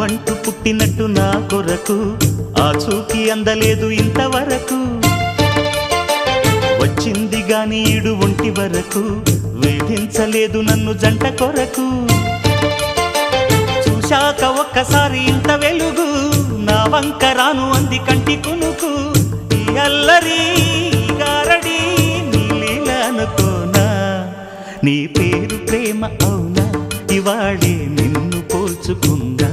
నువ్వంటూ పుట్టినట్టు నా కొరకు ఆ చూకి అందలేదు ఇంతవరకు వచ్చింది గాని ఈడు ఒంటి వరకు వేధించలేదు నన్ను జంట కొరకు చూశాక ఒక్కసారి ఇంత వెలుగు నా వంక రాను అంది కంటి కునుకు ఈ అల్లరి గారడి నీ లీల అనుకోనా నీ పేరు ప్రేమ అవునా ఇవాళే నిన్ను పోల్చుకుందా